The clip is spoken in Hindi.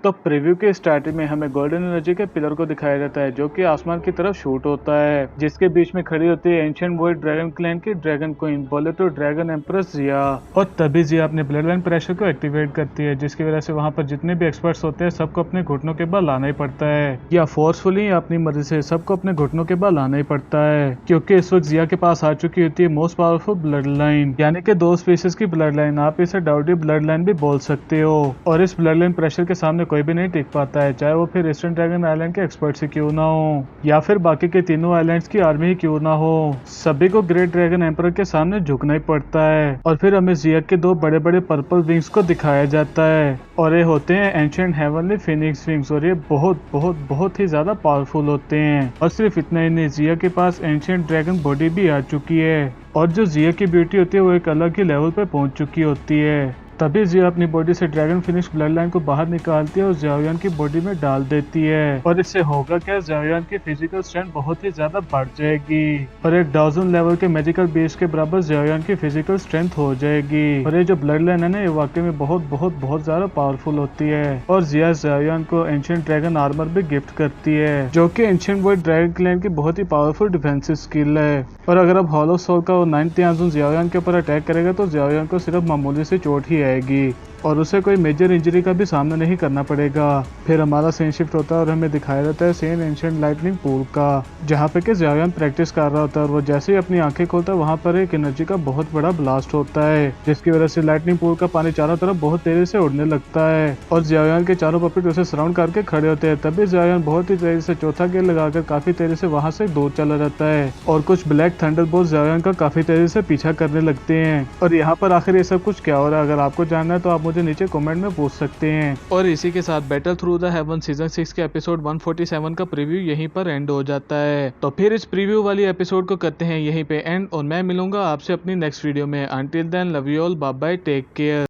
तो प्रीव्यू के स्टार्टिंग में हमें गोल्डन एनर्जी के पिलर को दिखाया जाता है जो कि आसमान की तरफ शूट होता है, जिसके बीच में खड़ी होती है एंशिएंट वॉइड ड्रैगन क्लैन की ड्रैगन क्वीन, बोले तो ड्रैगन एम्प्रेस जिया। और तभी जिया अपने ब्लड लाइन प्रेशर को एक्टिवेट करती है, जिसकी वजह से वहां पर जितने भी एक्सपर्ट्स होते हैं सबको अपने घुटनों के बल लाना ही पड़ता है, या फोर्सफुली या अपनी मर्जी से सबको अपने घुटनों के बल लाना ही पड़ता है, क्योंकि इस वक्त जिया के पास आ चुकी होती है मोस्ट पावरफुल ब्लड लाइन, यानी कि 2 स्पीशीज की ब्लड लाइन। आप इसे डाउडी ब्लड लाइन भी बोल सकते हो। और इस ब्लड लाइन प्रेशर के सामने कोई भी नहीं टिक पाता है, चाहे वो फिर ईस्टर्न ड्रैगन आइलैंड के एक्सपर्ट्स ही क्यों ना हो, या फिर बाकी के तीनों आइलैंड्स की आर्मी ही क्यों ना हो, सभी को ग्रेट ड्रैगन एम्परर के सामने झुकना ही पड़ता है। और फिर हमें जिया के 2 बड़े बड़े पर्पल विंग्स को दिखाया जाता है, और ये होते हैं एंशिएंट हेवनली फिनिक्स विंग्स, और ये बहुत बहुत बहुत ही ज्यादा पावरफुल होते हैं। और सिर्फ इतना ही नहीं, जिया के पास एंशिएंट ड्रैगन बॉडी भी आ चुकी है, और जो जिया की ब्यूटी होती है वो एक अलग ही लेवल पे पहुंच चुकी होती है। तभी जिया अपनी बॉडी से ड्रैगन फिनिश ब्लड लाइन को बाहर निकालती है और ज़ाओयान की बॉडी में डाल देती है। और इससे होगा क्या, ज़ाओयान की फिजिकल स्ट्रेंथ बहुत ही ज्यादा बढ़ जाएगी, और एक डाउजन लेवल के मैजिकल बेस के बराबर ज़ाओयान की फिजिकल स्ट्रेंथ हो जाएगी। और ये जो ब्लड लाइन है ना, ये वाकई में बहुत बहुत बहुत ज्यादा पावरफुल होती है। और जिया ज़ाओयान को एंशिएंट ड्रैगन आर्मर भी गिफ्ट करती है, जो कि एंशिएंट वॉइड ड्रैगन क्लैन की बहुत ही पावरफुल डिफेंसिव स्किल है। और अगर अब हॉलो सोल का 9th तियानजुन ज़ाओयान के ऊपर अटैक करेगा तो ज़ाओयान को सिर्फ मामूली सी चोट ही आएगी, और उसे कोई मेजर इंजरी का भी सामना नहीं करना पड़ेगा। फिर हमारा सीन शिफ्ट होता है और हमें दिखाया जाता है सीन एंशिएंट लाइटनिंग पूल का, जहाँ पे कि ज़ाओयान प्रैक्टिस कर रहा होता है, और वो जैसे ही अपनी आंखें खोलता है वहाँ पर एक एनर्जी का बहुत बड़ा ब्लास्ट होता है, जिसकी वजह से लाइटनिंग पूल का पानी चारों तरफ बहुत तेजी से उड़ने लगता है, और ज़ाओयान के चारों पपेट उसे सराउंड करके खड़े होते हैं। तभी ज़ाओयान बहुत ही तेजी से चौथा गियर लगाकर काफी तेजी से वहाँ से दूर चला जाता है, और कुछ ब्लैक थंडरबोल्ट ज़ाओयान का काफी तेजी से पीछा करने लगते हैं। और यहाँ पर आखिर ये सब कुछ क्या हो रहा है, अगर आपको जानना है तो आप मुझे नीचे कमेंट में पूछ सकते हैं। और इसी के साथ battle through the haven season 6 के एपिसोड 147 का प्रीव्यू यहीं पर एंड हो जाता है। तो फिर इस प्रीव्यू वाली एपिसोड को करते हैं यहीं पे एंड, और मैं मिलूंगा आपसे अपनी नेक्स्ट वीडियो में। Until then love you all, bye bye, take care.